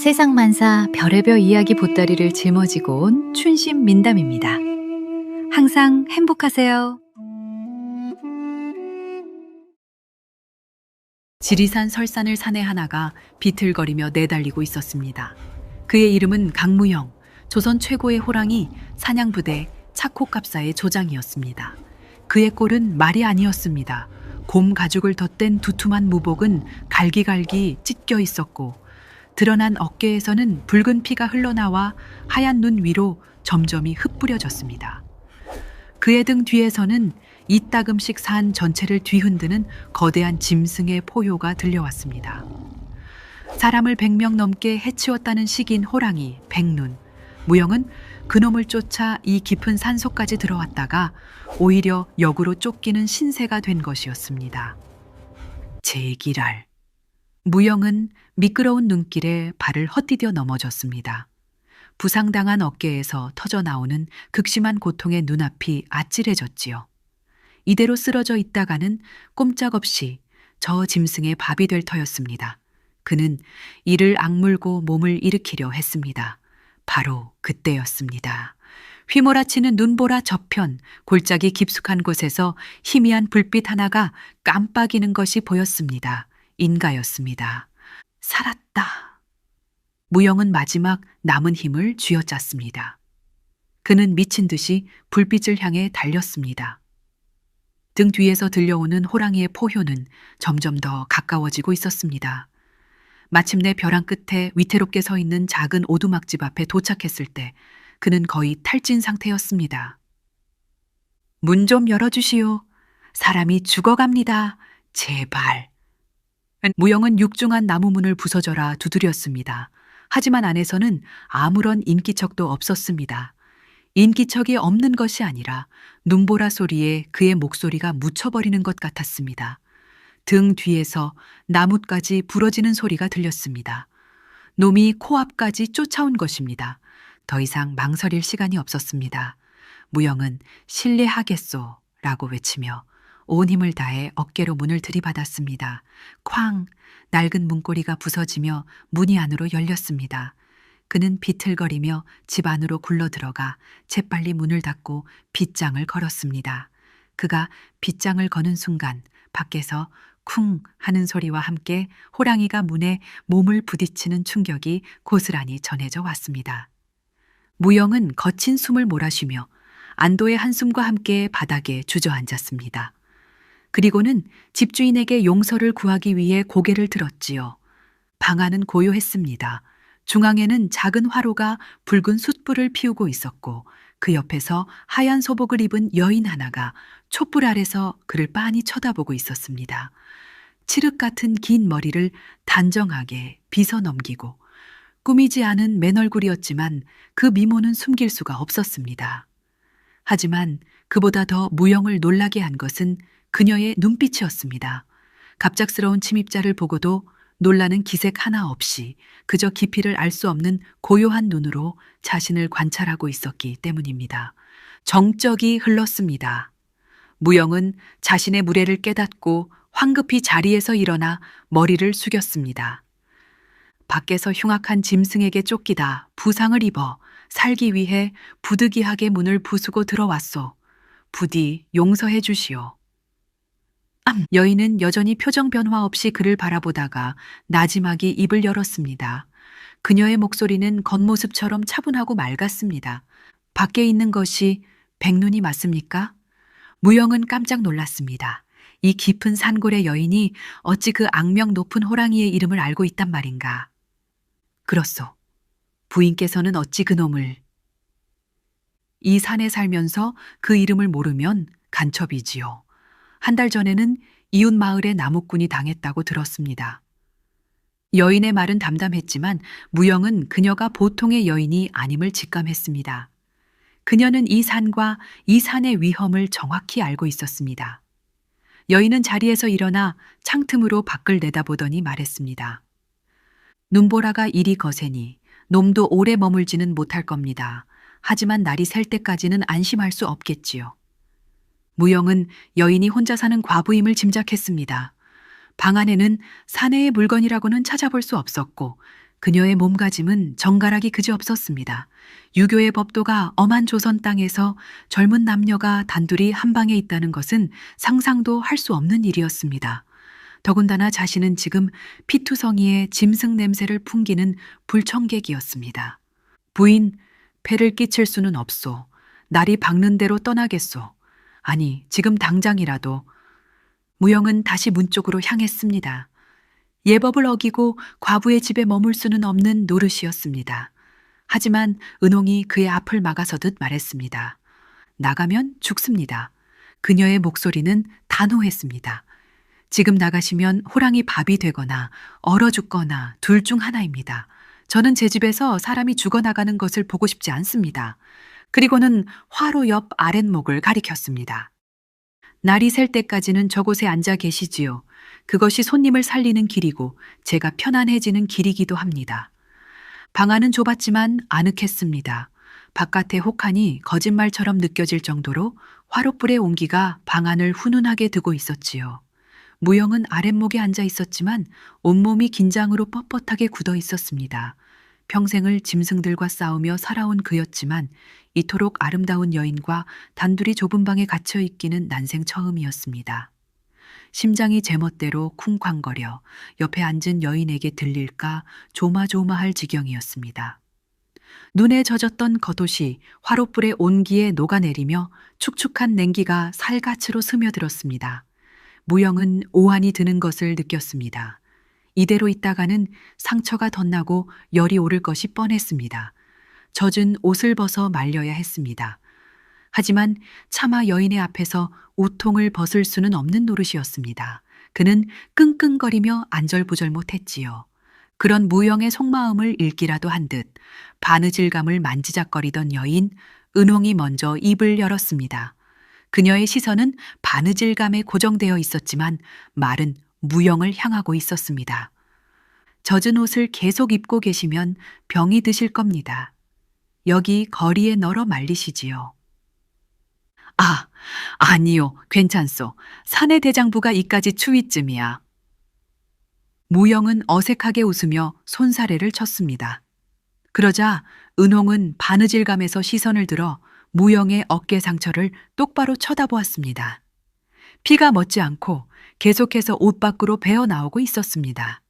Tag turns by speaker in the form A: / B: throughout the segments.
A: 세상만사 별의별 이야기 보따리를 짊어지고 온 춘심 민담입니다. 항상 행복하세요. 지리산 설산을 사내 하나가 비틀거리며 내달리고 있었습니다. 그의 이름은 강무영, 조선 최고의 호랑이 사냥부대 차코갑사의 조장이었습니다. 그의 꼴은 말이 아니었습니다. 곰 가죽을 덧댄 두툼한 무복은 갈기갈기 찢겨 있었고 드러난 어깨에서는 붉은 피가 흘러나와 하얀 눈 위로 점점이 흩뿌려졌습니다. 그의 등 뒤에서는 이따금씩 산 전체를 뒤흔드는 거대한 짐승의 포효가 들려왔습니다. 사람을 100명 넘게 해치웠다는 식인 호랑이 백눈. 무영은 그놈을 쫓아 이 깊은 산속까지 들어왔다가 오히려 역으로 쫓기는 신세가 된 것이었습니다. 제기랄. 무영은 미끄러운 눈길에 발을 헛디뎌 넘어졌습니다. 부상당한 어깨에서 터져나오는 극심한 고통의 눈앞이 아찔해졌지요. 이대로 쓰러져 있다가는 꼼짝없이 저 짐승의 밥이 될 터였습니다. 그는 이를 악물고 몸을 일으키려 했습니다. 바로 그때였습니다. 휘몰아치는 눈보라 저편, 골짜기 깊숙한 곳에서 희미한 불빛 하나가 깜빡이는 것이 보였습니다. 인가였습니다. 살았다. 무영은 마지막 남은 힘을 쥐어짰습니다. 그는 미친 듯이 불빛을 향해 달렸습니다. 등 뒤에서 들려오는 호랑이의 포효는 점점 더 가까워지고 있었습니다. 마침내 벼랑 끝에 위태롭게 서 있는 작은 오두막집 앞에 도착했을 때 그는 거의 탈진 상태였습니다. 문 좀 열어주시오. 사람이 죽어갑니다. 제발. 무영은 육중한 나무 문을 부서져라 두드렸습니다. 하지만 안에서는 아무런 인기척도 없었습니다. 인기척이 없는 것이 아니라 눈보라 소리에 그의 목소리가 묻혀버리는 것 같았습니다. 등 뒤에서 나뭇가지 부러지는 소리가 들렸습니다. 놈이 코앞까지 쫓아온 것입니다. 더 이상 망설일 시간이 없었습니다. 무영은 실례하겠소 라고 외치며 온 힘을 다해 어깨로 문을 들이받았습니다. 쾅! 낡은 문고리가 부서지며 문이 안으로 열렸습니다. 그는 비틀거리며 집 안으로 굴러들어가 재빨리 문을 닫고 빗장을 걸었습니다. 그가 빗장을 거는 순간 밖에서 쿵 하는 소리와 함께 호랑이가 문에 몸을 부딪히는 충격이 고스란히 전해져 왔습니다. 무영은 거친 숨을 몰아쉬며 안도의 한숨과 함께 바닥에 주저앉았습니다. 그리고는 집주인에게 용서를 구하기 위해 고개를 들었지요. 방 안은 고요했습니다. 중앙에는 작은 화로가 붉은 숯불을 피우고 있었고 그 옆에서 하얀 소복을 입은 여인 하나가 촛불 아래서 그를 빤히 쳐다보고 있었습니다. 칠흑 같은 긴 머리를 단정하게 빗어 넘기고 꾸미지 않은 맨얼굴이었지만 그 미모는 숨길 수가 없었습니다. 하지만 그보다 더 무영을 놀라게 한 것은 그녀의 눈빛이었습니다. 갑작스러운 침입자를 보고도 놀라는 기색 하나 없이 그저 깊이를 알 수 없는 고요한 눈으로 자신을 관찰하고 있었기 때문입니다. 정적이 흘렀습니다. 무영은 자신의 무례를 깨닫고 황급히 자리에서 일어나 머리를 숙였습니다. 밖에서 흉악한 짐승에게 쫓기다 부상을 입어 살기 위해 부득이하게 문을 부수고 들어왔소. 부디 용서해 주시오. 여인은 여전히 표정 변화 없이 그를 바라보다가 나지막이 입을 열었습니다. 그녀의 목소리는 겉모습처럼 차분하고 맑았습니다. 밖에 있는 것이 백눈이 맞습니까? 무영은 깜짝 놀랐습니다. 이 깊은 산골의 여인이 어찌 그 악명 높은 호랑이의 이름을 알고 있단 말인가. 그렇소. 부인께서는 어찌 그놈을. 이 산에 살면서 그 이름을 모르면 간첩이지요. 한 달 전에는 이웃 마을의 나무꾼이 당했다고 들었습니다. 여인의 말은 담담했지만 무영은 그녀가 보통의 여인이 아님을 직감했습니다. 그녀는 이 산과 이 산의 위험을 정확히 알고 있었습니다. 여인은 자리에서 일어나 창틈으로 밖을 내다보더니 말했습니다. 눈보라가 이리 거세니 놈도 오래 머물지는 못할 겁니다. 하지만 날이 셀 때까지는 안심할 수 없겠지요. 무영은 여인이 혼자 사는 과부임을 짐작했습니다. 방 안에는 사내의 물건이라고는 찾아볼 수 없었고 그녀의 몸가짐은 정갈하기 그지없었습니다. 유교의 법도가 엄한 조선 땅에서 젊은 남녀가 단둘이 한 방에 있다는 것은 상상도 할 수 없는 일이었습니다. 더군다나 자신은 지금 피투성이의 짐승 냄새를 풍기는 불청객이었습니다. 부인, 배를 끼칠 수는 없소. 날이 밝는 대로 떠나겠소. 아니, 지금 당장이라도. 무영은 다시 문 쪽으로 향했습니다. 예법을 어기고 과부의 집에 머물 수는 없는 노릇이었습니다. 하지만 은홍이 그의 앞을 막아서듯 말했습니다. 나가면 죽습니다. 그녀의 목소리는 단호했습니다. 지금 나가시면 호랑이 밥이 되거나 얼어 죽거나 둘 중 하나입니다. 저는 제 집에서 사람이 죽어나가는 것을 보고 싶지 않습니다. 그리고는 화로 옆 아랫목을 가리켰습니다. 날이 셀 때까지는 저곳에 앉아 계시지요. 그것이 손님을 살리는 길이고 제가 편안해지는 길이기도 합니다. 방 안은 좁았지만 아늑했습니다. 바깥의 혹한이 거짓말처럼 느껴질 정도로 화롯불의 온기가 방 안을 훈훈하게 두고 있었지요. 무영은 아랫목에 앉아 있었지만 온몸이 긴장으로 뻣뻣하게 굳어 있었습니다. 평생을 짐승들과 싸우며 살아온 그였지만 이토록 아름다운 여인과 단둘이 좁은 방에 갇혀 있기는 난생 처음이었습니다. 심장이 제멋대로 쿵쾅거려 옆에 앉은 여인에게 들릴까 조마조마할 지경이었습니다. 눈에 젖었던 겉옷이 화롯불의 온기에 녹아내리며 축축한 냉기가 살갗으로 스며들었습니다. 무영은 오한이 드는 것을 느꼈습니다. 이대로 있다가는 상처가 덧나고 열이 오를 것이 뻔했습니다. 젖은 옷을 벗어 말려야 했습니다. 하지만 차마 여인의 앞에서 옷통을 벗을 수는 없는 노릇이었습니다. 그는 끙끙거리며 안절부절 못했지요. 그런 무영의 속마음을 읽기라도 한 듯 바느질감을 만지작거리던 여인 은홍이 먼저 입을 열었습니다. 그녀의 시선은 바느질감에 고정되어 있었지만 말은 무영을 향하고 있었습니다. 젖은 옷을 계속 입고 계시면 병이 드실 겁니다. 여기 거리에 널어 말리시지요. 아, 아니요, 괜찮소. 사내 대장부가 이까지 추위쯤이야. 무영은 어색하게 웃으며 손사래를 쳤습니다. 그러자 은홍은 바느질감에서 시선을 들어 무영의 어깨 상처를 똑바로 쳐다보았습니다. 피가 멎지 않고 계속해서 옷 밖으로 배어 나오고 있었습니다.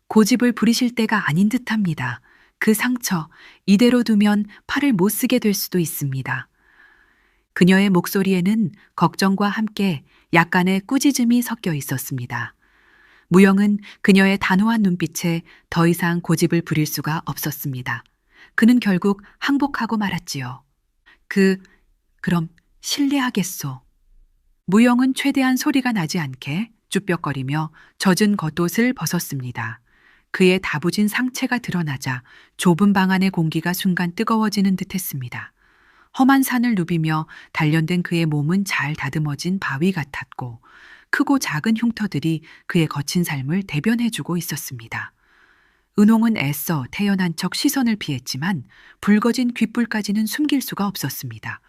A: 고집을 부리실 때가 아닌 듯합니다. 그 상처 이대로 두면 팔을 못 쓰게 될 수도 있습니다. 그녀의 목소리에는 걱정과 함께 약간의 꾸짖음이 섞여 있었습니다. 무영은 그녀의 단호한 눈빛에 더 이상 고집을 부릴 수가 없었습니다. 그는 결국 항복하고 말았지요. 그럼 실례하겠소. 무영은 최대한 소리가 나지 않게 쭈뼛거리며 젖은 겉옷을 벗었습니다. 그의 다부진 상체가 드러나자 좁은 방 안의 공기가 순간 뜨거워지는 듯했습니다. 험한 산을 누비며 단련된 그의 몸은 잘 다듬어진 바위 같았고 크고 작은 흉터들이 그의 거친 삶을 대변해주고 있었습니다. 은홍은 애써 태연한 척 시선을 피했지만 붉어진 귓불까지는 숨길 수가 없었습니다.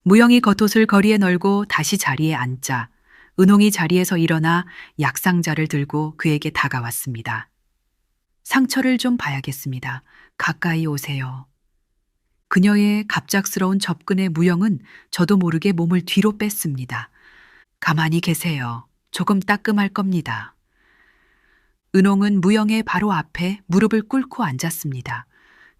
A: 무영이 겉옷을 거리에 널고 다시 자리에 앉자 은홍이 자리에서 일어나 약상자를 들고 그에게 다가왔습니다. 상처를 좀 봐야겠습니다. 가까이 오세요. 그녀의 갑작스러운 접근에 무영은 저도 모르게 몸을 뒤로 뺐습니다. 가만히 계세요. 조금 따끔할 겁니다. 은홍은 무영의 바로 앞에 무릎을 꿇고 앉았습니다.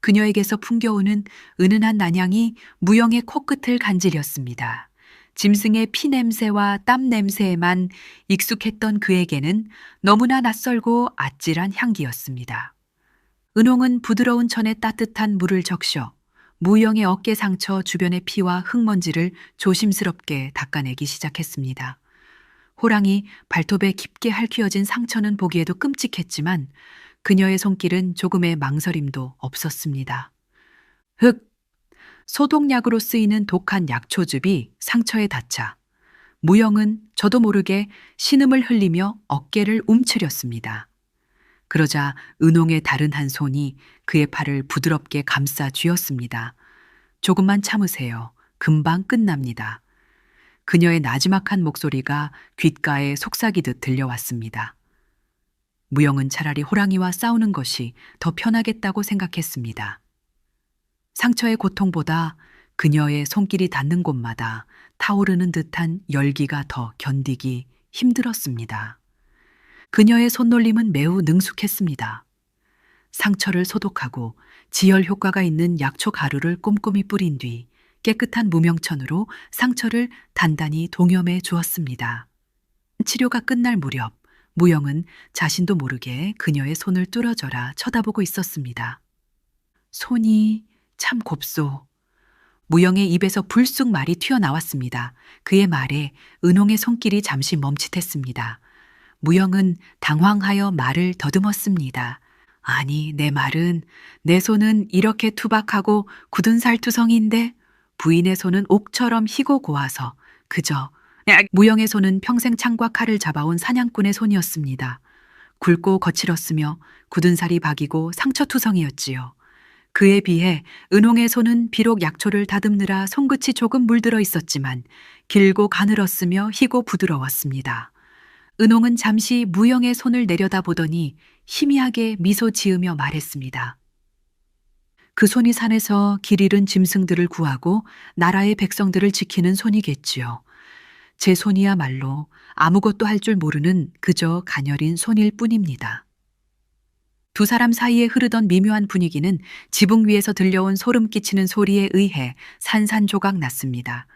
A: 그녀에게서 풍겨오는 은은한 난향이 무영의 코끝을 간지렸습니다. 짐승의 피 냄새와 땀 냄새에만 익숙했던 그에게는 너무나 낯설고 아찔한 향기였습니다. 은홍은 부드러운 천에 따뜻한 물을 적셔 무영의 어깨 상처 주변의 피와 흙먼지를 조심스럽게 닦아내기 시작했습니다. 호랑이 발톱에 깊게 핥히어진 상처는 보기에도 끔찍했지만 그녀의 손길은 조금의 망설임도 없었습니다. 소독약으로 쓰이는 독한 약초즙이 상처에 닿자 무영은 저도 모르게 신음을 흘리며 어깨를 움츠렸습니다. 그러자 은홍의 다른 한 손이 그의 팔을 부드럽게 감싸 쥐었습니다. 조금만 참으세요. 금방 끝납니다. 그녀의 나지막한 목소리가 귓가에 속삭이듯 들려왔습니다. 무영은 차라리 호랑이와 싸우는 것이 더 편하겠다고 생각했습니다. 상처의 고통보다 그녀의 손길이 닿는 곳마다 타오르는 듯한 열기가 더 견디기 힘들었습니다. 그녀의 손놀림은 매우 능숙했습니다. 상처를 소독하고 지혈 효과가 있는 약초 가루를 꼼꼼히 뿌린 뒤 깨끗한 무명천으로 상처를 단단히 동염해 주었습니다. 치료가 끝날 무렵 무영은 자신도 모르게 그녀의 손을 뚫어져라 쳐다보고 있었습니다. 손이 참 곱소. 무영의 입에서 불쑥 말이 튀어나왔습니다. 그의 말에 은홍의 손길이 잠시 멈칫했습니다. 무영은 당황하여 말을 더듬었습니다. 아니, 내 손은 이렇게 투박하고 굳은 살투성인데 부인의 손은 옥처럼 희고 고와서 그저 무영의 손은 평생 창과 칼을 잡아온 사냥꾼의 손이었습니다. 굵고 거칠었으며 굳은 살이 박이고 상처투성이었지요. 그에 비해 은홍의 손은 비록 약초를 다듬느라 손끝이 조금 물들어 있었지만 길고 가늘었으며 희고 부드러웠습니다. 은홍은 잠시 무영의 손을 내려다보더니 희미하게 미소 지으며 말했습니다. 그 손이 산에서 길 잃은 짐승들을 구하고 나라의 백성들을 지키는 손이겠지요. 제 손이야말로 아무것도 할 줄 모르는 그저 가녀린 손일 뿐입니다. 두 사람 사이에 흐르던 미묘한 분위기는 지붕 위에서 들려온 소름 끼치는 소리에 의해 산산조각 났습니다.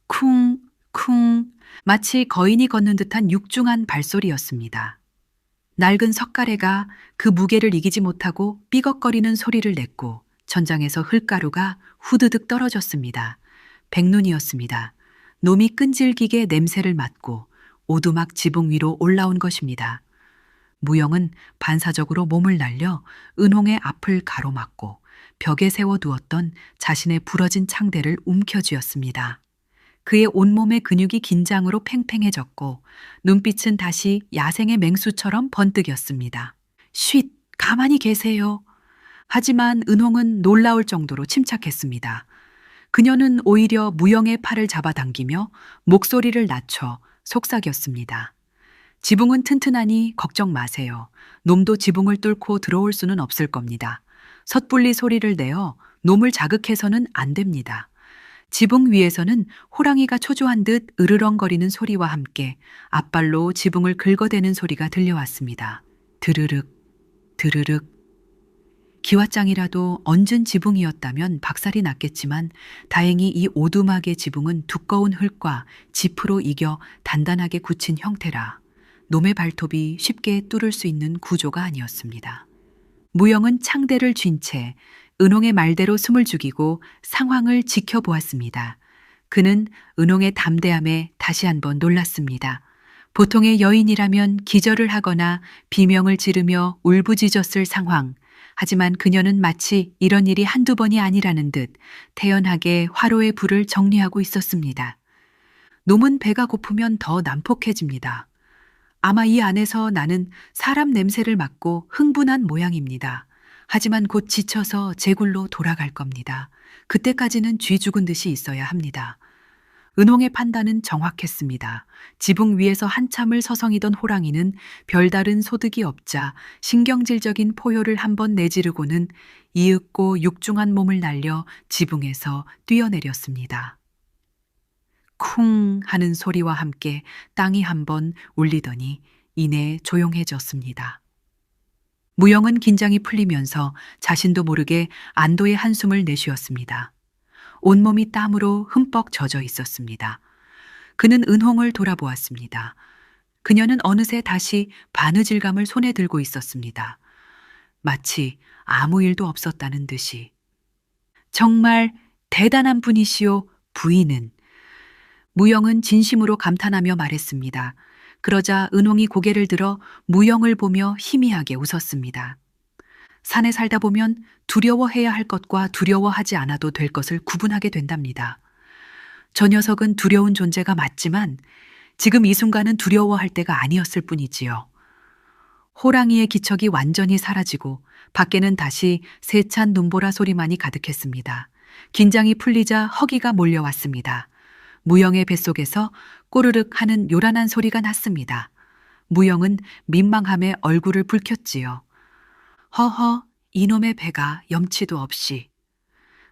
A: 쿵, 쿵, 마치 거인이 걷는 듯한 육중한 발소리였습니다. 낡은 석가래가 그 무게를 이기지 못하고 삐걱거리는 소리를 냈고 천장에서 흙가루가 후드득 떨어졌습니다. 백눈이었습니다. 놈이 끈질기게 냄새를 맡고 오두막 지붕 위로 올라온 것입니다. 무영은 반사적으로 몸을 날려 은홍의 앞을 가로막고 벽에 세워두었던 자신의 부러진 창대를 움켜쥐었습니다. 그의 온몸의 근육이 긴장으로 팽팽해졌고 눈빛은 다시 야생의 맹수처럼 번뜩였습니다. 쉿, 가만히 계세요. 하지만 은홍은 놀라울 정도로 침착했습니다. 그녀는 오히려 무영의 팔을 잡아당기며 목소리를 낮춰 속삭였습니다. 지붕은 튼튼하니 걱정 마세요. 놈도 지붕을 뚫고 들어올 수는 없을 겁니다. 섣불리 소리를 내어 놈을 자극해서는 안 됩니다. 지붕 위에서는 호랑이가 초조한 듯 으르렁거리는 소리와 함께 앞발로 지붕을 긁어대는 소리가 들려왔습니다. 드르륵, 드르륵. 기왓장이라도 얹은 지붕이었다면 박살이 났겠지만 다행히 이 오두막의 지붕은 두꺼운 흙과 지프로 이겨 단단하게 굳힌 형태라 놈의 발톱이 쉽게 뚫을 수 있는 구조가 아니었습니다. 무영은 창대를 쥔 채 은홍의 말대로 숨을 죽이고 상황을 지켜보았습니다. 그는 은홍의 담대함에 다시 한번 놀랐습니다. 보통의 여인이라면 기절을 하거나 비명을 지르며 울부짖었을 상황. 하지만 그녀는 마치 이런 일이 한두 번이 아니라는 듯 태연하게 화로의 불을 정리하고 있었습니다. 놈은 배가 고프면 더 난폭해집니다. 아마 이 안에서 나는 사람 냄새를 맡고 흥분한 모양입니다. 하지만 곧 지쳐서 제굴로 돌아갈 겁니다. 그때까지는 쥐 죽은 듯이 있어야 합니다. 은홍의 판단은 정확했습니다. 지붕 위에서 한참을 서성이던 호랑이는 별다른 소득이 없자 신경질적인 포효를 한번 내지르고는 이윽고 육중한 몸을 날려 지붕에서 뛰어내렸습니다. 쿵 하는 소리와 함께 땅이 한번 울리더니 이내 조용해졌습니다. 무영은 긴장이 풀리면서 자신도 모르게 안도의 한숨을 내쉬었습니다. 온몸이 땀으로 흠뻑 젖어 있었습니다. 그는 은홍을 돌아보았습니다. 그녀는 어느새 다시 바느질감을 손에 들고 있었습니다. 마치 아무 일도 없었다는 듯이. 정말 대단한 분이시오, 부인은. 무영은 진심으로 감탄하며 말했습니다. 그러자 은홍이 고개를 들어 무영을 보며 희미하게 웃었습니다. 산에 살다 보면 두려워해야 할 것과 두려워하지 않아도 될 것을 구분하게 된답니다. 저 녀석은 두려운 존재가 맞지만 지금 이 순간은 두려워할 때가 아니었을 뿐이지요. 호랑이의 기척이 완전히 사라지고 밖에는 다시 세찬 눈보라 소리만이 가득했습니다. 긴장이 풀리자 허기가 몰려왔습니다. 무영의 뱃속에서 꼬르륵 하는 요란한 소리가 났습니다. 무영은 민망함에 얼굴을 붉혔지요. 허허, 이놈의 배가 염치도 없이.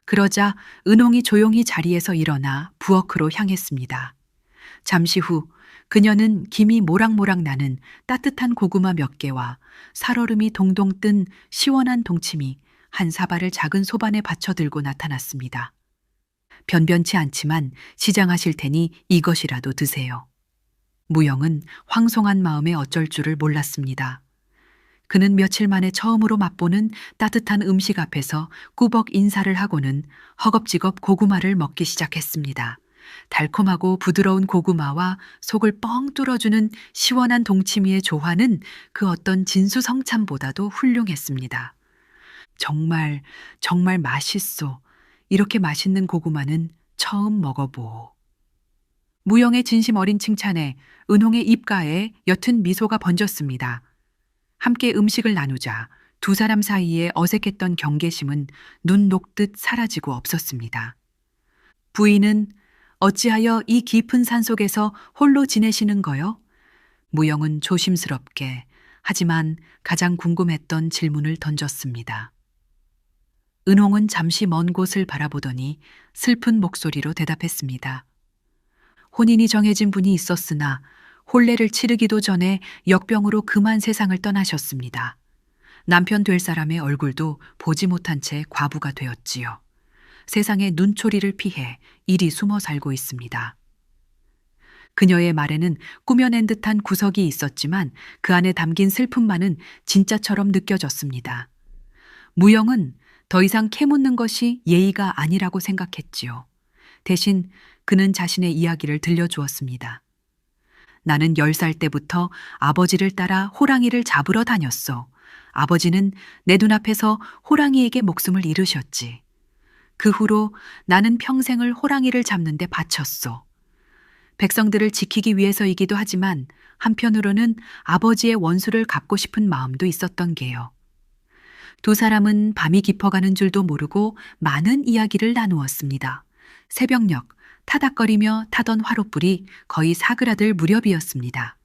A: 그러자 은홍이 조용히 자리에서 일어나 부엌으로 향했습니다. 잠시 후 그녀는 김이 모락모락 나는 따뜻한 고구마 몇 개와 살얼음이 동동 뜬 시원한 동치미 한 사발을 작은 소반에 받쳐 들고 나타났습니다. 변변치 않지만 시장하실 테니 이것이라도 드세요. 무영은 황송한 마음에 어쩔 줄을 몰랐습니다. 그는 며칠 만에 처음으로 맛보는 따뜻한 음식 앞에서 꾸벅 인사를 하고는 허겁지겁 고구마를 먹기 시작했습니다. 달콤하고 부드러운 고구마와 속을 뻥 뚫어주는 시원한 동치미의 조화는 그 어떤 진수성찬보다도 훌륭했습니다. 정말 정말 맛있소. 이렇게 맛있는 고구마는 처음 먹어보. 무영의 진심 어린 칭찬에 은홍의 입가에 옅은 미소가 번졌습니다. 함께 음식을 나누자 두 사람 사이에 어색했던 경계심은 눈 녹듯 사라지고 없었습니다. 부인은 어찌하여 이 깊은 산속에서 홀로 지내시는 거요? 무영은 조심스럽게 하지만 가장 궁금했던 질문을 던졌습니다. 은홍은 잠시 먼 곳을 바라보더니 슬픈 목소리로 대답했습니다. 혼인이 정해진 분이 있었으나 혼례를 치르기도 전에 역병으로 그만 세상을 떠나셨습니다. 남편 될 사람의 얼굴도 보지 못한 채 과부가 되었지요. 세상의 눈초리를 피해 이리 숨어 살고 있습니다. 그녀의 말에는 꾸며낸 듯한 구석이 있었지만 그 안에 담긴 슬픔만은 진짜처럼 느껴졌습니다. 무영은 더 이상 캐묻는 것이 예의가 아니라고 생각했지요. 대신 그는 자신의 이야기를 들려주었습니다. 나는 10살 때부터 아버지를 따라 호랑이를 잡으러 다녔어. 아버지는 내 눈앞에서 호랑이에게 목숨을 잃으셨지. 그 후로 나는 평생을 호랑이를 잡는 데 바쳤어. 백성들을 지키기 위해서이기도 하지만 한편으로는 아버지의 원수를 갚고 싶은 마음도 있었던 게요. 두 사람은 밤이 깊어가는 줄도 모르고 많은 이야기를 나누었습니다. 새벽녘 타닥거리며 타던 화롯불이 거의 사그라들 무렵이었습니다.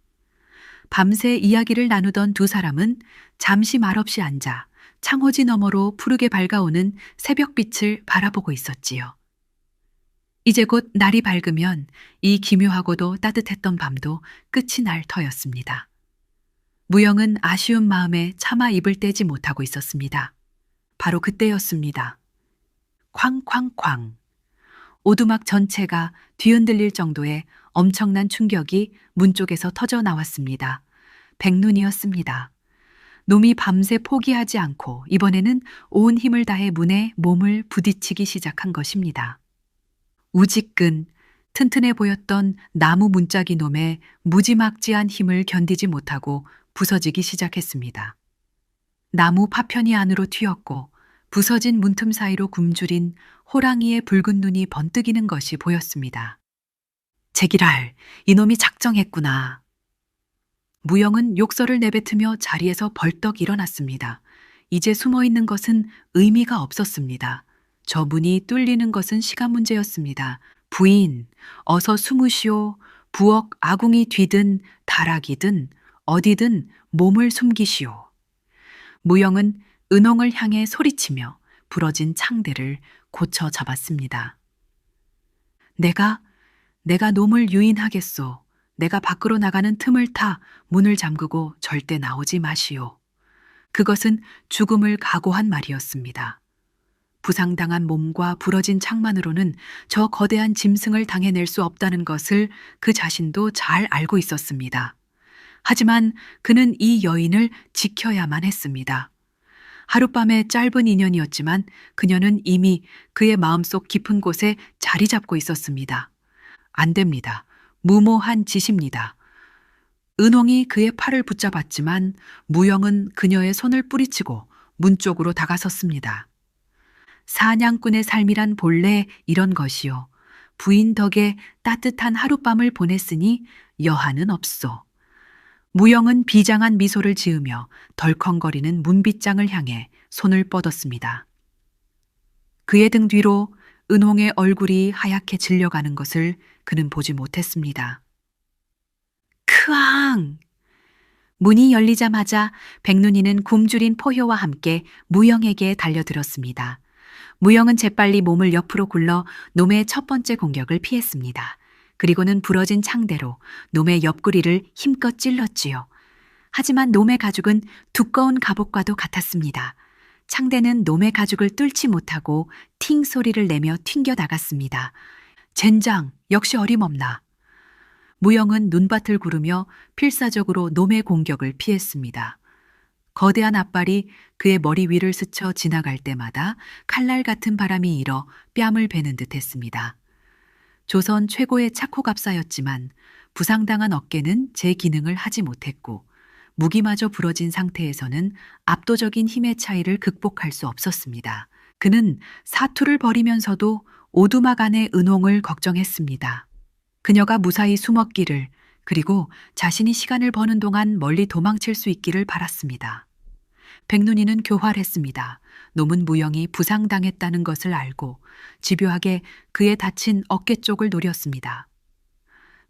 A: 밤새 이야기를 나누던 두 사람은 잠시 말없이 앉아 창호지 너머로 푸르게 밝아오는 새벽빛을 바라보고 있었지요. 이제 곧 날이 밝으면 이 기묘하고도 따뜻했던 밤도 끝이 날 터였습니다. 무영은 아쉬운 마음에 차마 입을 떼지 못하고 있었습니다. 바로 그때였습니다. 쾅쾅쾅. 오두막 전체가 뒤흔들릴 정도의 엄청난 충격이 문 쪽에서 터져 나왔습니다. 백눈이었습니다. 놈이 밤새 포기하지 않고 이번에는 온 힘을 다해 문에 몸을 부딪히기 시작한 것입니다. 우지끈 튼튼해 보였던 나무 문짝이 놈의 무지막지한 힘을 견디지 못하고 부서지기 시작했습니다. 나무 파편이 안으로 튀었고 부서진 문틈 사이로 굶주린 호랑이의 붉은 눈이 번뜩이는 것이 보였습니다. 제기랄, 이놈이 작정했구나. 무영은 욕설을 내뱉으며 자리에서 벌떡 일어났습니다. 이제 숨어있는 것은 의미가 없었습니다. 저 문이 뚫리는 것은 시간 문제였습니다. 부인, 어서 숨으시오. 부엌 아궁이 뒤든 다락이든 어디든 몸을 숨기시오. 무영은 은홍을 향해 소리치며 부러진 창대를 고쳐 잡았습니다. 내가 놈을 유인하겠소. 내가 밖으로 나가는 틈을 타 문을 잠그고 절대 나오지 마시오. 그것은 죽음을 각오한 말이었습니다. 부상당한 몸과 부러진 창만으로는 저 거대한 짐승을 당해낼 수 없다는 것을 그 자신도 잘 알고 있었습니다. 하지만 그는 이 여인을 지켜야만 했습니다. 하룻밤의 짧은 인연이었지만 그녀는 이미 그의 마음속 깊은 곳에 자리 잡고 있었습니다. 안 됩니다. 무모한 짓입니다. 은홍이 그의 팔을 붙잡았지만 무영은 그녀의 손을 뿌리치고 문 쪽으로 다가섰습니다. 사냥꾼의 삶이란 본래 이런 것이요. 부인 덕에 따뜻한 하룻밤을 보냈으니 여한은 없소. 무영은 비장한 미소를 지으며 덜컹거리는 문빗장을 향해 손을 뻗었습니다. 그의 등 뒤로 은홍의 얼굴이 하얗게 질려가는 것을 그는 보지 못했습니다. 크앙! 문이 열리자마자 백눈이는 굶주린 포효와 함께 무영에게 달려들었습니다. 무영은 재빨리 몸을 옆으로 굴러 놈의 첫 번째 공격을 피했습니다. 그리고는 부러진 창대로 놈의 옆구리를 힘껏 찔렀지요. 하지만 놈의 가죽은 두꺼운 갑옷과도 같았습니다. 창대는 놈의 가죽을 뚫지 못하고 팅 소리를 내며 튕겨 나갔습니다. 젠장, 역시 어림없나. 무영은 눈밭을 구르며 필사적으로 놈의 공격을 피했습니다. 거대한 앞발이 그의 머리 위를 스쳐 지나갈 때마다 칼날 같은 바람이 일어 뺨을 베는 듯 했습니다. 조선 최고의 차코갑사였지만 부상당한 어깨는 제 기능을 하지 못했고 무기마저 부러진 상태에서는 압도적인 힘의 차이를 극복할 수 없었습니다. 그는 사투를 벌이면서도 오두막 안의 은홍을 걱정했습니다. 그녀가 무사히 숨었기를, 그리고 자신이 시간을 버는 동안 멀리 도망칠 수 있기를 바랐습니다. 백눈이는 교활했습니다. 놈은 무영이 부상당했다는 것을 알고 집요하게 그의 다친 어깨 쪽을 노렸습니다.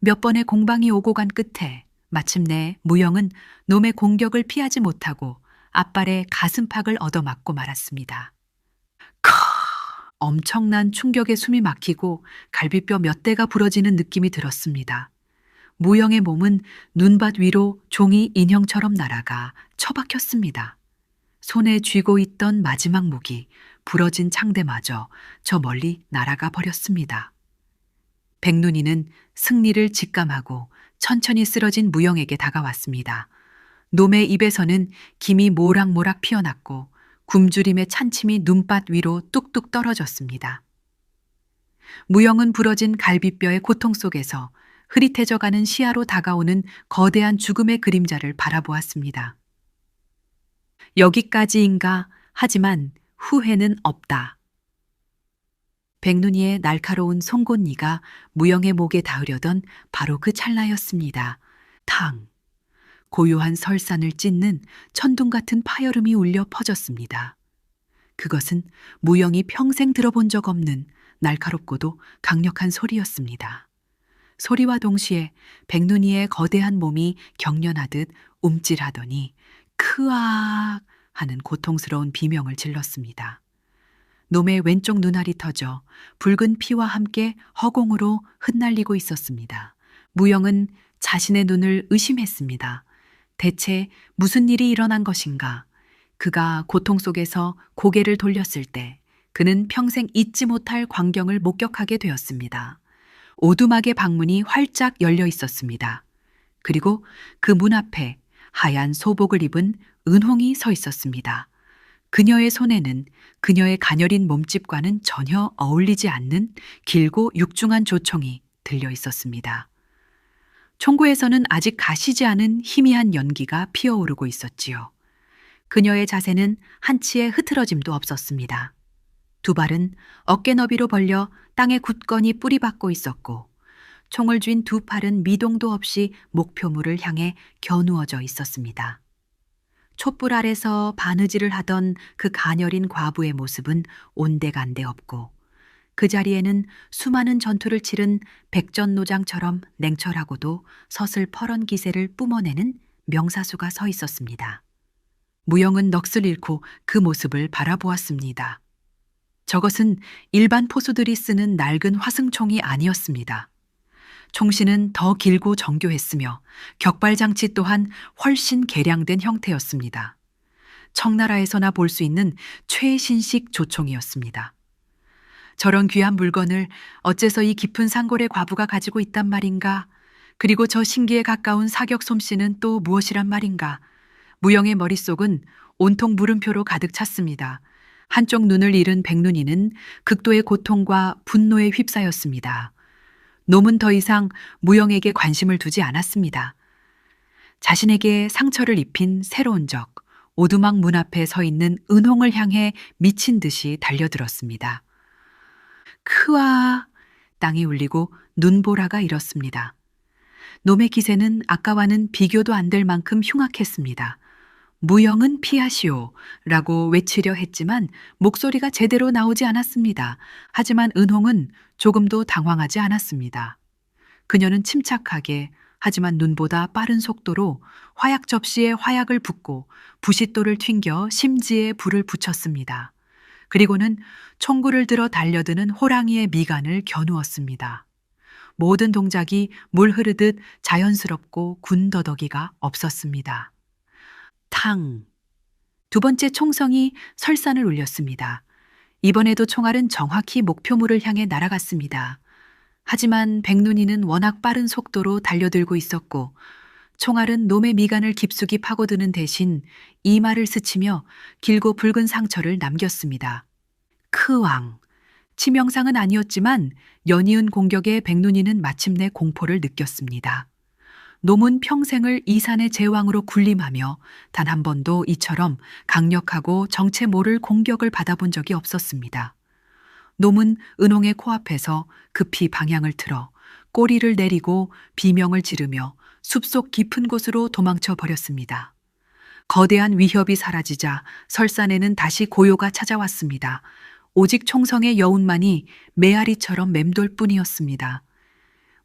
A: 몇 번의 공방이 오고 간 끝에 마침내 무영은 놈의 공격을 피하지 못하고 앞발에 가슴팍을 얻어맞고 말았습니다. 크! 엄청난 충격에 숨이 막히고 갈비뼈 몇 대가 부러지는 느낌이 들었습니다. 무영의 몸은 눈밭 위로 종이 인형처럼 날아가 처박혔습니다. 손에 쥐고 있던 마지막 무기, 부러진 창대마저 저 멀리 날아가 버렸습니다. 백눈이는 승리를 직감하고 천천히 쓰러진 무영에게 다가왔습니다. 놈의 입에서는 김이 모락모락 피어났고 굶주림의 찬침이 눈밭 위로 뚝뚝 떨어졌습니다. 무영은 부러진 갈비뼈의 고통 속에서 흐릿해져가는 시야로 다가오는 거대한 죽음의 그림자를 바라보았습니다. 여기까지인가 하지만 후회는 없다. 백눈이의 날카로운 송곳니가 무영의 목에 닿으려던 바로 그 찰나였습니다. 탕! 고요한 설산을 찢는 천둥 같은 파열음이 울려 퍼졌습니다. 그것은 무영이 평생 들어본 적 없는 날카롭고도 강력한 소리였습니다. 소리와 동시에 백눈이의 거대한 몸이 경련하듯 움찔하더니 크악 하는 고통스러운 비명을 질렀습니다. 놈의 왼쪽 눈알이 터져 붉은 피와 함께 허공으로 흩날리고 있었습니다. 무영은 자신의 눈을 의심했습니다. 대체 무슨 일이 일어난 것인가? 그가 고통 속에서 고개를 돌렸을 때 그는 평생 잊지 못할 광경을 목격하게 되었습니다. 오두막의 방문이 활짝 열려 있었습니다. 그리고 그 문 앞에 하얀 소복을 입은 은홍이 서 있었습니다. 그녀의 손에는 그녀의 가녀린 몸집과는 전혀 어울리지 않는 길고 육중한 조총이 들려 있었습니다. 총구에서는 아직 가시지 않은 희미한 연기가 피어오르고 있었지요. 그녀의 자세는 한치의 흐트러짐도 없었습니다. 두 발은 어깨 너비로 벌려 땅에 굳건히 뿌리박고 있었고 총을 쥔 두 팔은 미동도 없이 목표물을 향해 겨누어져 있었습니다. 촛불 아래서 바느질을 하던 그 가녀린 과부의 모습은 온데간데 없고 그 자리에는 수많은 전투를 치른 백전노장처럼 냉철하고도 서슬퍼런 기세를 뿜어내는 명사수가 서 있었습니다. 무영은 넋을 잃고 그 모습을 바라보았습니다. 저것은 일반 포수들이 쓰는 낡은 화승총이 아니었습니다. 총신은 더 길고 정교했으며 격발장치 또한 훨씬 개량된 형태였습니다. 청나라에서나 볼 수 있는 최신식 조총이었습니다. 저런 귀한 물건을 어째서 이 깊은 산골의 과부가 가지고 있단 말인가? 그리고 저 신기에 가까운 사격 솜씨는 또 무엇이란 말인가? 무영의 머릿속은 온통 물음표로 가득 찼습니다. 한쪽 눈을 잃은 백눈이는 극도의 고통과 분노에 휩싸였습니다. 놈은 더 이상 무영에게 관심을 두지 않았습니다. 자신에게 상처를 입힌 새로운 적, 오두막 문 앞에 서 있는 은홍을 향해 미친 듯이 달려들었습니다. 크아! 땅이 울리고 눈보라가 일었습니다. 놈의 기세는 아까와는 비교도 안 될 만큼 흉악했습니다. 무영은 피하시오 라고 외치려 했지만 목소리가 제대로 나오지 않았습니다. 하지만 은홍은 조금도 당황하지 않았습니다. 그녀는 침착하게 하지만 눈보다 빠른 속도로 화약 접시에 화약을 붓고 부싯돌을 튕겨 심지에 불을 붙였습니다. 그리고는 총구를 들어 달려드는 호랑이의 미간을 겨누었습니다. 모든 동작이 물 흐르듯 자연스럽고 군더더기가 없었습니다. 탕! 두 번째 총성이 설산을 울렸습니다. 이번에도 총알은 정확히 목표물을 향해 날아갔습니다. 하지만 백눈이는 워낙 빠른 속도로 달려들고 있었고 총알은 놈의 미간을 깊숙이 파고드는 대신 이마를 스치며 길고 붉은 상처를 남겼습니다. 크왕! 치명상은 아니었지만 연이은 공격에 백눈이는 마침내 공포를 느꼈습니다. 놈은 평생을 이 산의 제왕으로 군림하며 단 한 번도 이처럼 강력하고 정체 모를 공격을 받아본 적이 없었습니다. 놈은 은홍의 코앞에서 급히 방향을 틀어 꼬리를 내리고 비명을 지르며 숲속 깊은 곳으로 도망쳐 버렸습니다. 거대한 위협이 사라지자 설산에는 다시 고요가 찾아왔습니다. 오직 총성의 여운만이 메아리처럼 맴돌 뿐이었습니다.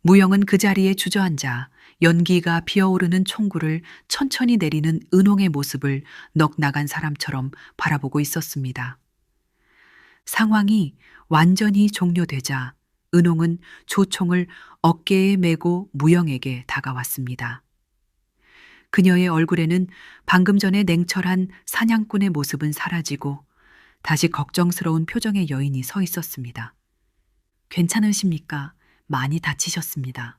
A: 무영은 그 자리에 주저앉아 연기가 피어오르는 총구를 천천히 내리는 은홍의 모습을 넋 나간 사람처럼 바라보고 있었습니다. 상황이 완전히 종료되자 은홍은 조총을 어깨에 메고 무영에게 다가왔습니다. 그녀의 얼굴에는 방금 전에 냉철한 사냥꾼의 모습은 사라지고 다시 걱정스러운 표정의 여인이 서 있었습니다. 괜찮으십니까? 많이 다치셨습니다.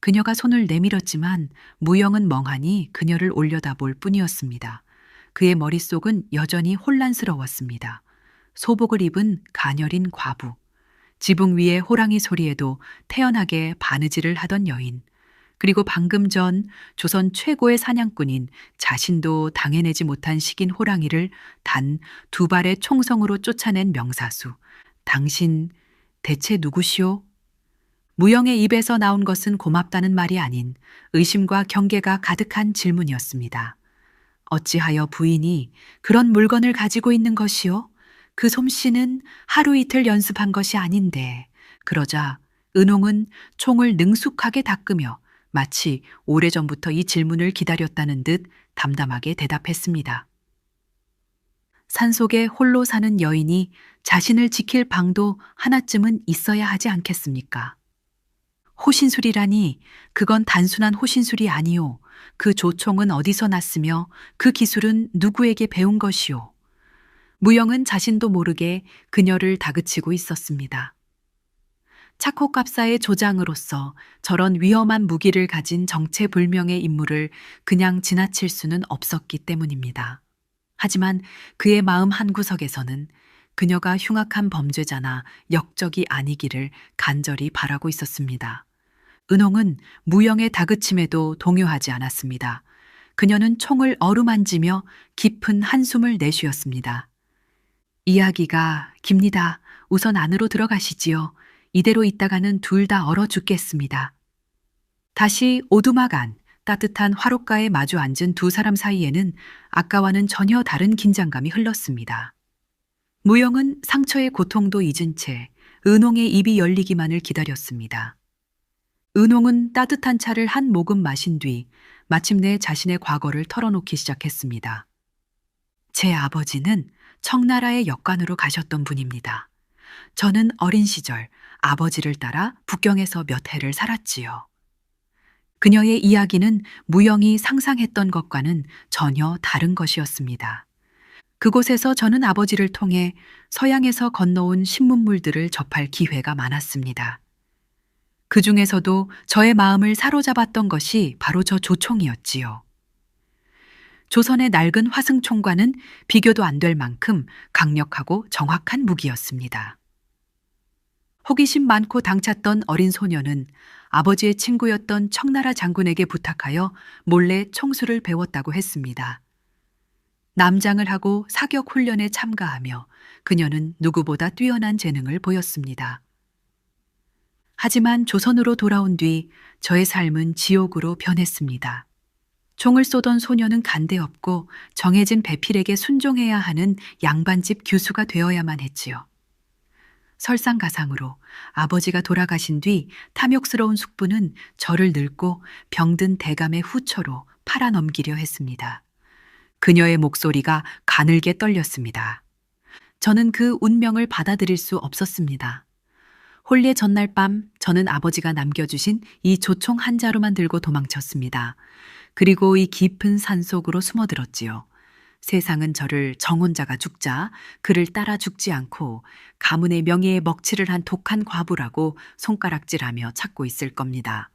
A: 그녀가 손을 내밀었지만 무영은 멍하니 그녀를 올려다볼 뿐이었습니다. 그의 머릿속은 여전히 혼란스러웠습니다. 소복을 입은 가녀린 과부, 지붕 위의 호랑이 소리에도 태연하게 바느질을 하던 여인, 그리고 방금 전 조선 최고의 사냥꾼인 자신도 당해내지 못한 식인 호랑이를 단 2발의 총성으로 쫓아낸 명사수. 당신 대체 누구시오? 무영의 입에서 나온 것은 고맙다는 말이 아닌 의심과 경계가 가득한 질문이었습니다. 어찌하여 부인이 그런 물건을 가지고 있는 것이오? 그 솜씨는 하루 이틀 연습한 것이 아닌데. 그러자 은홍은 총을 능숙하게 닦으며 마치 오래전부터 이 질문을 기다렸다는 듯 담담하게 대답했습니다. 산속에 홀로 사는 여인이 자신을 지킬 방도 하나쯤은 있어야 하지 않겠습니까? 호신술이라니 그건 단순한 호신술이 아니오. 그 조총은 어디서 났으며 그 기술은 누구에게 배운 것이오. 무영은 자신도 모르게 그녀를 다그치고 있었습니다. 차코갑사의 조장으로서 저런 위험한 무기를 가진 정체불명의 인물을 그냥 지나칠 수는 없었기 때문입니다. 하지만 그의 마음 한구석에서는 그녀가 흉악한 범죄자나 역적이 아니기를 간절히 바라고 있었습니다. 은홍은 무영의 다그침에도 동요하지 않았습니다. 그녀는 총을 어루만지며 깊은 한숨을 내쉬었습니다. 이야기가 깁니다. 우선 안으로 들어가시지요. 이대로 있다가는 둘 다 얼어 죽겠습니다. 다시 오두막 안 따뜻한 화롯가에 마주 앉은 두 사람 사이에는 아까와는 전혀 다른 긴장감이 흘렀습니다. 무영은 상처의 고통도 잊은 채 은홍의 입이 열리기만을 기다렸습니다. 은홍은 따뜻한 차를 한 모금 마신 뒤 마침내 자신의 과거를 털어놓기 시작했습니다. 제 아버지는 청나라의 역관으로 가셨던 분입니다. 저는 어린 시절 아버지를 따라 북경에서 몇 해를 살았지요. 그녀의 이야기는 무영이 상상했던 것과는 전혀 다른 것이었습니다. 그곳에서 저는 아버지를 통해 서양에서 건너온 신문물들을 접할 기회가 많았습니다. 그 중에서도 저의 마음을 사로잡았던 것이 바로 저 조총이었지요. 조선의 낡은 화승총과는 비교도 안 될 만큼 강력하고 정확한 무기였습니다. 호기심 많고 당찼던 어린 소녀는 아버지의 친구였던 청나라 장군에게 부탁하여 몰래 총수를 배웠다고 했습니다. 남장을 하고 사격 훈련에 참가하며 그녀는 누구보다 뛰어난 재능을 보였습니다. 하지만 조선으로 돌아온 뒤 저의 삶은 지옥으로 변했습니다. 총을 쏘던 소녀는 간대없고 정해진 배필에게 순종해야 하는 양반집 교수가 되어야만 했지요. 설상가상으로 아버지가 돌아가신 뒤 탐욕스러운 숙부는 저를 늙고 병든 대감의 후처로 팔아넘기려 했습니다. 그녀의 목소리가 가늘게 떨렸습니다. 저는 그 운명을 받아들일 수 없었습니다. 혼례 전날 밤 저는 아버지가 남겨주신 이 조총 한 자루만 들고 도망쳤습니다. 그리고 이 깊은 산속으로 숨어들었지요. 세상은 저를 정혼자가 죽자 그를 따라 죽지 않고 가문의 명예에 먹칠을 한 독한 과부라고 손가락질하며 찾고 있을 겁니다.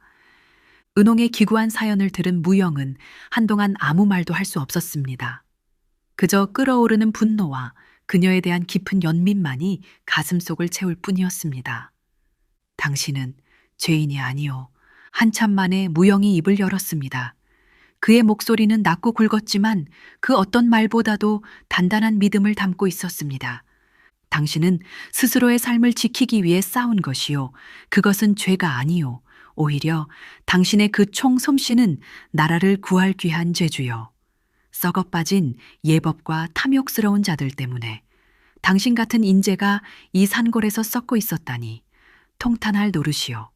A: 은홍의 기구한 사연을 들은 무영은 한동안 아무 말도 할 수 없었습니다. 그저 끓어오르는 분노와 그녀에 대한 깊은 연민만이 가슴속을 채울 뿐이었습니다. 당신은 죄인이 아니오. 한참 만에 무영이 입을 열었습니다. 그의 목소리는 낮고 굵었지만 그 어떤 말보다도 단단한 믿음을 담고 있었습니다. 당신은 스스로의 삶을 지키기 위해 싸운 것이요. 그것은 죄가 아니요. 오히려 당신의 그 총 솜씨는 나라를 구할 귀한 죄주요. 썩어빠진 예법과 탐욕스러운 자들 때문에 당신 같은 인재가 이 산골에서 썩고 있었다니 통탄할 노릇이요.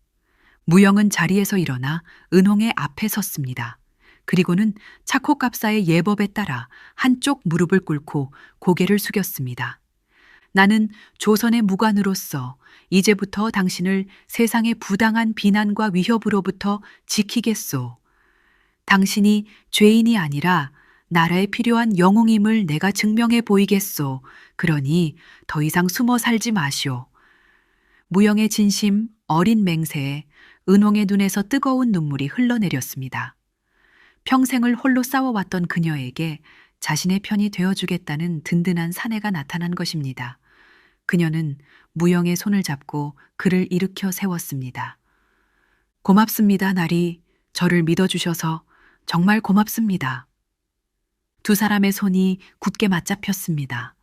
A: 무영은 자리에서 일어나 은홍의 앞에 섰습니다. 그리고는 차코갑사의 예법에 따라 한쪽 무릎을 꿇고 고개를 숙였습니다. 나는 조선의 무관으로서 이제부터 당신을 세상의 부당한 비난과 위협으로부터 지키겠소. 당신이 죄인이 아니라 나라에 필요한 영웅임을 내가 증명해 보이겠소. 그러니 더 이상 숨어 살지 마시오. 무영의 진심, 어린 맹세에 은홍의 눈에서 뜨거운 눈물이 흘러내렸습니다. 평생을 홀로 싸워왔던 그녀에게 자신의 편이 되어주겠다는 든든한 사내가 나타난 것입니다. 그녀는 무영의 손을 잡고 그를 일으켜 세웠습니다. 고맙습니다, 나리. 저를 믿어주셔서 정말 고맙습니다. 두 사람의 손이 굳게 맞잡혔습니다.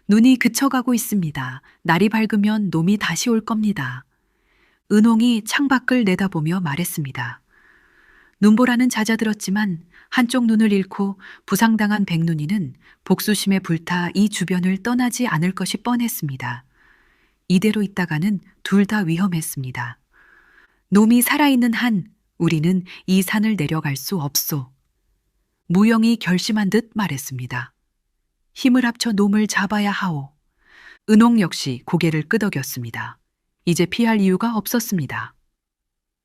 A: 눈이 그쳐가고 있습니다. 날이 밝으면 놈이 다시 올 겁니다. 은홍이 창밖을 내다보며 말했습니다. 눈보라는 잦아들었지만 한쪽 눈을 잃고 부상당한 백눈이는 복수심에 불타 이 주변을 떠나지 않을 것이 뻔했습니다. 이대로 있다가는 둘 다 위험했습니다. 놈이 살아있는 한 우리는 이 산을 내려갈 수 없소. 무영이 결심한 듯 말했습니다. 힘을 합쳐 놈을 잡아야 하오. 은홍 역시 고개를 끄덕였습니다. 이제 피할 이유가 없었습니다.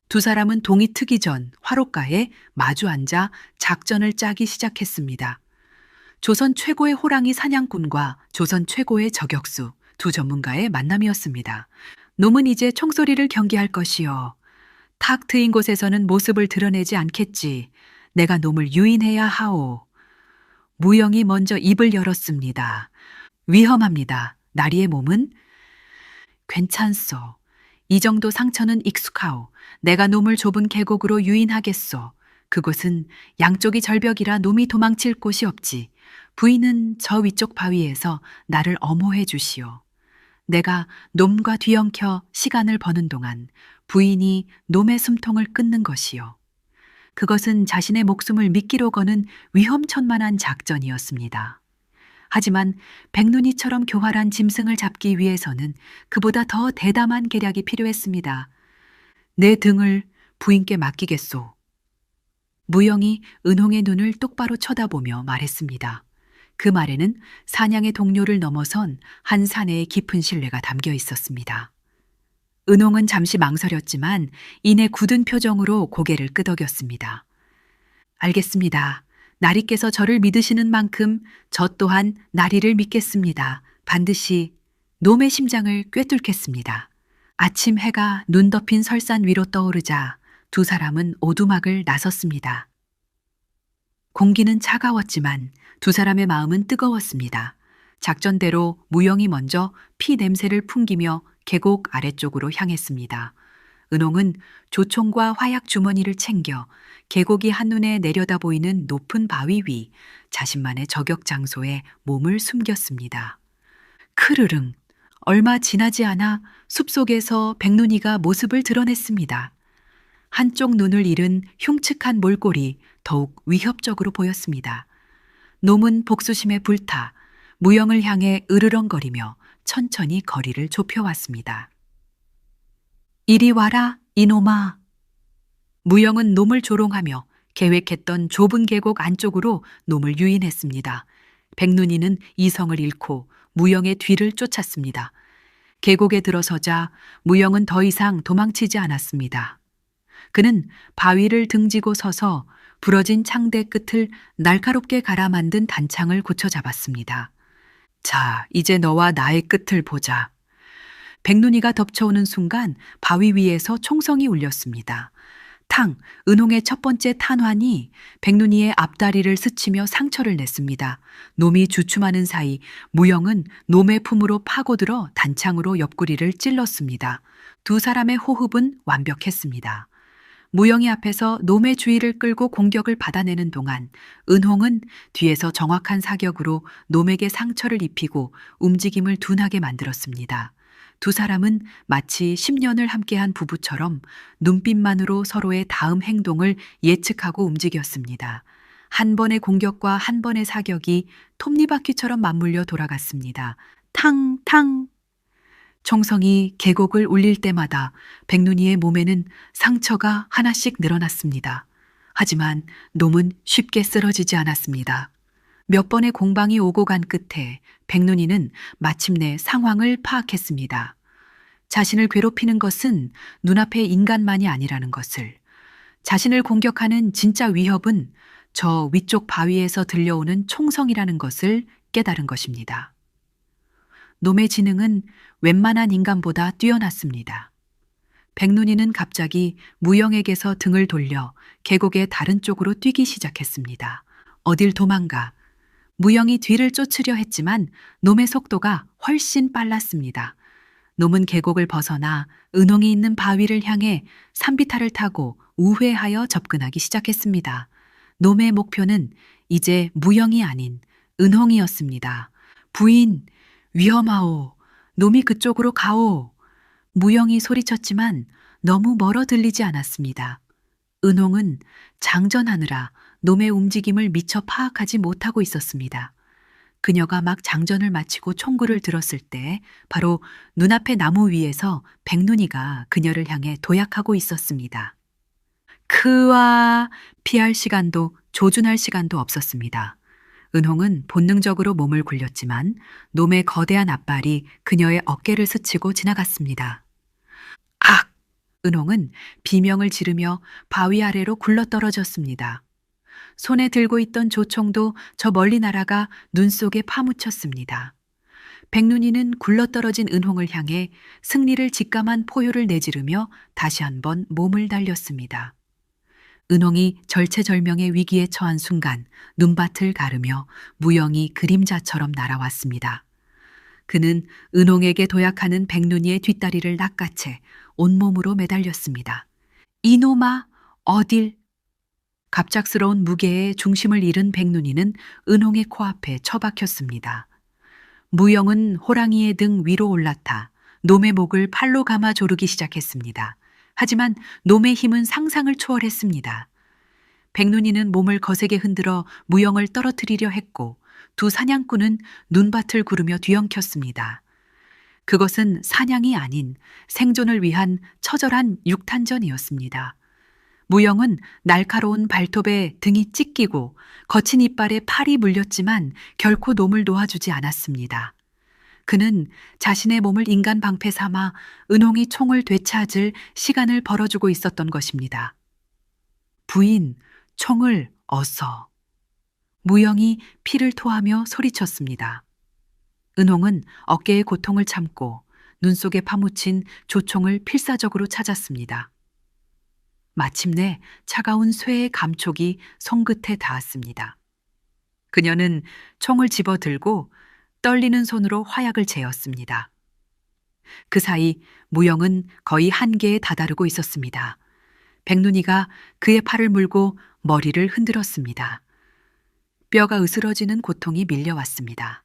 A: 두 사람은 동이 트기 전 화롯가에 마주 앉아 작전을 짜기 시작했습니다. 조선 최고의 호랑이 사냥꾼과 조선 최고의 저격수 두 전문가의 만남이었습니다. 놈은 이제 총소리를 경계할 것이요. 탁 트인 곳에서는 모습을 드러내지 않겠지. 내가 놈을 유인해야 하오. 무영이 먼저 입을 열었습니다. 위험합니다. 나리의 몸은 괜찮소. 이 정도 상처는 익숙하오. 내가 놈을 좁은 계곡으로 유인하겠소. 그곳은 양쪽이 절벽이라 놈이 도망칠 곳이 없지. 부인은 저 위쪽 바위에서 나를 엄호해 주시오. 내가 놈과 뒤엉켜 시간을 버는 동안 부인이 놈의 숨통을 끊는 것이요. 그것은 자신의 목숨을 미끼로 거는 위험천만한 작전이었습니다. 하지만 백눈이처럼 교활한 짐승을 잡기 위해서는 그보다 더 대담한 계략이 필요했습니다. 내 등을 부인께 맡기겠소. 무영이 은홍의 눈을 똑바로 쳐다보며 말했습니다. 그 말에는 사냥의 동료를 넘어선 한 사내의 깊은 신뢰가 담겨 있었습니다. 은홍은 잠시 망설였지만 이내 굳은 표정으로 고개를 끄덕였습니다. 알겠습니다. 나리께서 저를 믿으시는 만큼 저 또한 나리를 믿겠습니다. 반드시 놈의 심장을 꿰뚫겠습니다. 아침 해가 눈 덮인 설산 위로 떠오르자 두 사람은 오두막을 나섰습니다. 공기는 차가웠지만 두 사람의 마음은 뜨거웠습니다. 작전대로 무영이 먼저 피 냄새를 풍기며 계곡 아래쪽으로 향했습니다. 은홍은 조총과 화약 주머니를 챙겨 계곡이 한눈에 내려다 보이는 높은 바위 위 자신만의 저격 장소에 몸을 숨겼습니다. 크르릉, 얼마 지나지 않아 숲속에서 백눈이가 모습을 드러냈습니다. 한쪽 눈을 잃은 흉측한 몰골이 더욱 위협적으로 보였습니다. 놈은 복수심에 불타 무영을 향해 으르렁거리며 천천히 거리를 좁혀왔습니다. 이리 와라, 이놈아. 무영은 놈을 조롱하며 계획했던 좁은 계곡 안쪽으로 놈을 유인했습니다. 백눈이는 이성을 잃고 무영의 뒤를 쫓았습니다. 계곡에 들어서자 무영은 더 이상 도망치지 않았습니다. 그는 바위를 등지고 서서 부러진 창대 끝을 날카롭게 갈아 만든 단창을 고쳐 잡았습니다. 자, 이제 너와 나의 끝을 보자. 백눈이가 덮쳐오는 순간 바위 위에서 총성이 울렸습니다. 탕! 은홍의 첫 번째 탄환이 백눈이의 앞다리를 스치며 상처를 냈습니다. 놈이 주춤하는 사이 무영은 놈의 품으로 파고들어 단창으로 옆구리를 찔렀습니다. 두 사람의 호흡은 완벽했습니다. 무영이 앞에서 놈의 주의를 끌고 공격을 받아내는 동안 은홍은 뒤에서 정확한 사격으로 놈에게 상처를 입히고 움직임을 둔하게 만들었습니다. 두 사람은 마치 10년을 함께한 부부처럼 눈빛만으로 서로의 다음 행동을 예측하고 움직였습니다. 한 번의 공격과 한 번의 사격이 톱니바퀴처럼 맞물려 돌아갔습니다. 탕탕! 총성이 계곡을 울릴 때마다 백눈이의 몸에는 상처가 하나씩 늘어났습니다. 하지만 놈은 쉽게 쓰러지지 않았습니다. 몇 번의 공방이 오고 간 끝에 백눈이는 마침내 상황을 파악했습니다. 자신을 괴롭히는 것은 눈앞의 인간만이 아니라는 것을, 자신을 공격하는 진짜 위협은 저 위쪽 바위에서 들려오는 총성이라는 것을 깨달은 것입니다. 놈의 지능은 웬만한 인간보다 뛰어났습니다. 백눈이는 갑자기 무영에게서 등을 돌려 계곡의 다른 쪽으로 뛰기 시작했습니다. 어딜 도망가. 무영이 뒤를 쫓으려 했지만 놈의 속도가 훨씬 빨랐습니다. 놈은 계곡을 벗어나 은홍이 있는 바위를 향해 산비탈을 타고 우회하여 접근하기 시작했습니다. 놈의 목표는 이제 무영이 아닌 은홍이었습니다. 부인, 위험하오. 놈이 그쪽으로 가오. 무영이 소리쳤지만 너무 멀어 들리지 않았습니다. 은홍은 장전하느라 놈의 움직임을 미처 파악하지 못하고 있었습니다. 그녀가 막 장전을 마치고 총구를 들었을 때 바로 눈앞의 나무 위에서 백눈이가 그녀를 향해 도약하고 있었습니다. 크와 피할 시간도 조준할 시간도 없었습니다. 은홍은 본능적으로 몸을 굴렸지만 놈의 거대한 앞발이 그녀의 어깨를 스치고 지나갔습니다. 악! 은홍은 비명을 지르며 바위 아래로 굴러떨어졌습니다. 손에 들고 있던 조총도 저 멀리 날아가 눈 속에 파묻혔습니다. 백눈이는 굴러떨어진 은홍을 향해 승리를 직감한 포효를 내지르며 다시 한번 몸을 달렸습니다. 은홍이 절체절명의 위기에 처한 순간 눈밭을 가르며 무영이 그림자처럼 날아왔습니다. 그는 은홍에게 도약하는 백눈이의 뒷다리를 낚아채 온몸으로 매달렸습니다. 이놈아, 어딜? 갑작스러운 무게에 중심을 잃은 백눈이는 은홍의 코앞에 처박혔습니다. 무영은 호랑이의 등 위로 올라타 놈의 목을 팔로 감아 조르기 시작했습니다. 하지만 놈의 힘은 상상을 초월했습니다. 백눈이는 몸을 거세게 흔들어 무영을 떨어뜨리려 했고 두 사냥꾼은 눈밭을 구르며 뒤엉켰습니다. 그것은 사냥이 아닌 생존을 위한 처절한 육탄전이었습니다. 무영은 날카로운 발톱에 등이 찢기고 거친 이빨에 팔이 물렸지만 결코 놈을 놓아주지 않았습니다. 그는 자신의 몸을 인간 방패 삼아 은홍이 총을 되찾을 시간을 벌어주고 있었던 것입니다. 부인, 총을 어서. 무영이 피를 토하며 소리쳤습니다. 은홍은 어깨의 고통을 참고 눈 속에 파묻힌 조총을 필사적으로 찾았습니다. 마침내 차가운 쇠의 감촉이 손끝에 닿았습니다. 그녀는 총을 집어들고 떨리는 손으로 화약을 재었습니다. 그 사이 무영은 거의 한계에 다다르고 있었습니다. 백눈이가 그의 팔을 물고 머리를 흔들었습니다. 뼈가 으스러지는 고통이 밀려왔습니다.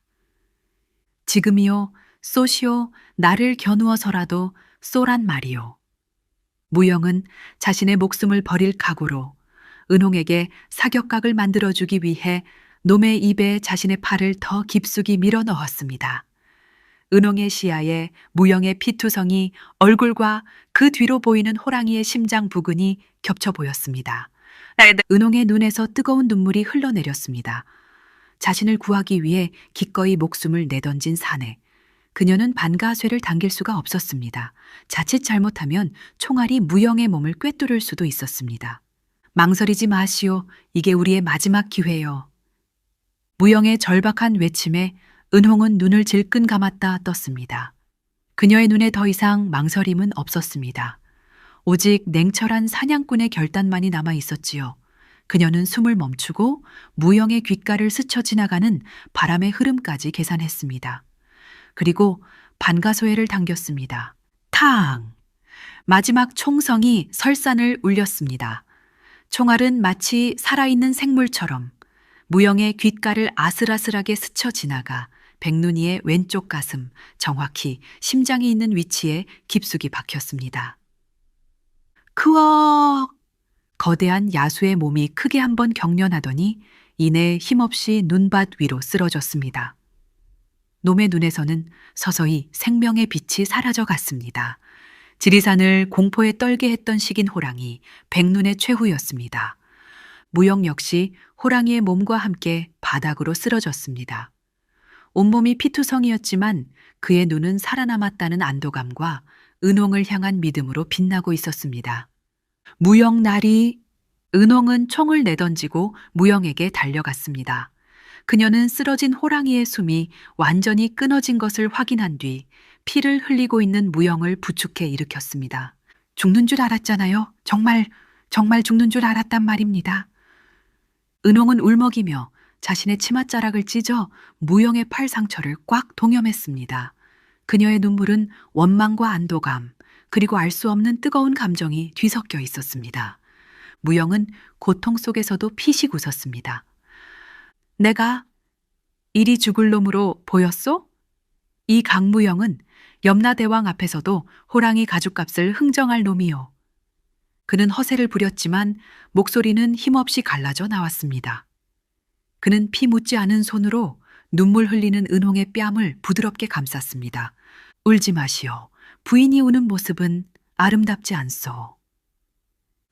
A: 지금이요, 쏘시오, 나를 겨누어서라도 쏘란 말이오. 무영은 자신의 목숨을 버릴 각오로 은홍에게 사격각을 만들어주기 위해 놈의 입에 자신의 팔을 더 깊숙이 밀어 넣었습니다. 은홍의 시야에 무영의 피투성이 얼굴과 그 뒤로 보이는 호랑이의 심장 부근이 겹쳐 보였습니다. 은홍의 눈에서 뜨거운 눈물이 흘러내렸습니다. 자신을 구하기 위해 기꺼이 목숨을 내던진 사내. 그녀는 반가쇠를 당길 수가 없었습니다. 자칫 잘못하면 총알이 무영의 몸을 꿰뚫을 수도 있었습니다. 망설이지 마시오. 이게 우리의 마지막 기회요. 무영의 절박한 외침에 은홍은 눈을 질끈 감았다 떴습니다. 그녀의 눈에 더 이상 망설임은 없었습니다. 오직 냉철한 사냥꾼의 결단만이 남아 있었지요. 그녀는 숨을 멈추고 무영의 귓가를 스쳐 지나가는 바람의 흐름까지 계산했습니다. 그리고 반가소회를 당겼습니다. 탕! 마지막 총성이 설산을 울렸습니다. 총알은 마치 살아있는 생물처럼 무영의 귓가를 아슬아슬하게 스쳐 지나가 백눈이의 왼쪽 가슴, 정확히 심장이 있는 위치에 깊숙이 박혔습니다. 크억! 거대한 야수의 몸이 크게 한번 경련하더니 이내 힘없이 눈밭 위로 쓰러졌습니다. 놈의 눈에서는 서서히 생명의 빛이 사라져 갔습니다. 지리산을 공포에 떨게 했던 식인 호랑이 백눈의 최후였습니다. 무영 역시 호랑이의 몸과 함께 바닥으로 쓰러졌습니다. 온몸이 피투성이었지만 그의 눈은 살아남았다는 안도감과 은홍을 향한 믿음으로 빛나고 있었습니다. 무영 나리! 은홍은 총을 내던지고 무영에게 달려갔습니다. 그녀는 쓰러진 호랑이의 숨이 완전히 끊어진 것을 확인한 뒤 피를 흘리고 있는 무영을 부축해 일으켰습니다. 죽는 줄 알았잖아요. 정말 죽는 줄 알았단 말입니다. 은홍은 울먹이며 자신의 치맛자락을 찢어 무영의 팔 상처를 꽉 동여맸습니다. 그녀의 눈물은 원망과 안도감, 그리고 알 수 없는 뜨거운 감정이 뒤섞여 있었습니다. 무영은 고통 속에서도 피식 웃었습니다. 내가 이리 죽을 놈으로 보였소? 이 강무영은 염라대왕 앞에서도 호랑이 가죽값을 흥정할 놈이요. 그는 허세를 부렸지만 목소리는 힘없이 갈라져 나왔습니다. 그는 피 묻지 않은 손으로 눈물 흘리는 은홍의 뺨을 부드럽게 감쌌습니다. 울지 마시오. 부인이 우는 모습은 아름답지 않소.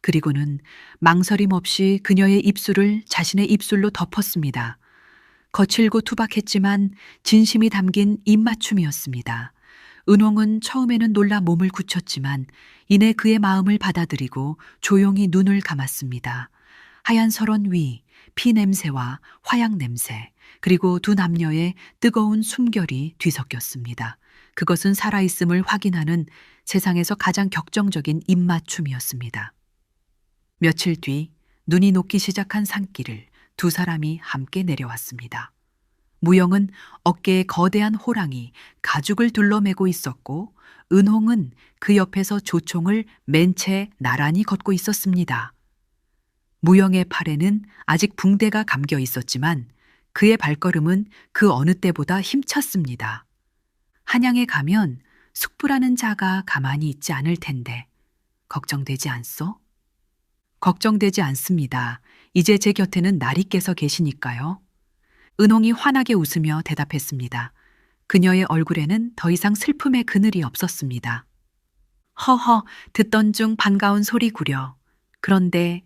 A: 그리고는 망설임 없이 그녀의 입술을 자신의 입술로 덮었습니다. 거칠고 투박했지만 진심이 담긴 입맞춤이었습니다. 은홍은 처음에는 놀라 몸을 굳혔지만 이내 그의 마음을 받아들이고 조용히 눈을 감았습니다. 하얀 설원 위, 피 냄새와 화약 냄새, 그리고 두 남녀의 뜨거운 숨결이 뒤섞였습니다. 그것은 살아있음을 확인하는 세상에서 가장 격정적인 입맞춤이었습니다. 며칠 뒤 눈이 녹기 시작한 산길을 두 사람이 함께 내려왔습니다. 무영은 어깨에 거대한 호랑이, 가죽을 둘러매고 있었고 은홍은 그 옆에서 조총을 맨 채 나란히 걷고 있었습니다. 무영의 팔에는 아직 붕대가 감겨 있었지만 그의 발걸음은 그 어느 때보다 힘찼습니다. 한양에 가면 숙부라는 자가 가만히 있지 않을 텐데 걱정되지 않소? 걱정되지 않습니다. 이제 제 곁에는 나리께서 계시니까요. 은홍이 환하게 웃으며 대답했습니다. 그녀의 얼굴에는 더 이상 슬픔의 그늘이 없었습니다. 허허, 듣던 중 반가운 소리구려. 그런데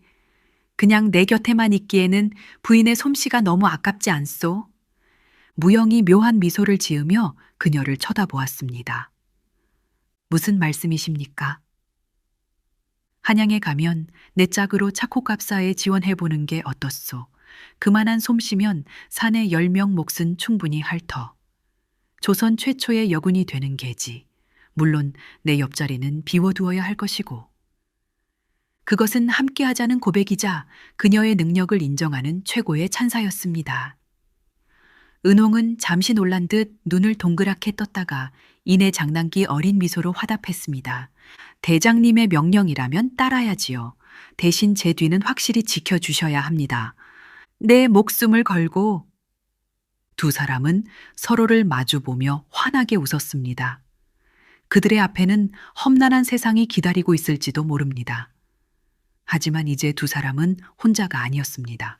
A: 그냥 내 곁에만 있기에는 부인의 솜씨가 너무 아깝지 않소? 무영이 묘한 미소를 지으며 그녀를 쳐다보았습니다. 무슨 말씀이십니까? 한양에 가면 내 짝으로 차코갑사에 지원해보는 게 어떻소? 그만한 솜씨면 사내 10명 몫은 충분히 할 터. 조선 최초의 여군이 되는 게지. 물론 내 옆자리는 비워두어야 할 것이고. 그것은 함께하자는 고백이자 그녀의 능력을 인정하는 최고의 찬사였습니다. 은홍은 잠시 놀란 듯 눈을 동그랗게 떴다가 이내 장난기 어린 미소로 화답했습니다. 대장님의 명령이라면 따라야지요. 대신 제 뒤는 확실히 지켜주셔야 합니다. 내 목숨을 걸고. 두 사람은 서로를 마주보며 환하게 웃었습니다. 그들의 앞에는 험난한 세상이 기다리고 있을지도 모릅니다. 하지만 이제 두 사람은 혼자가 아니었습니다.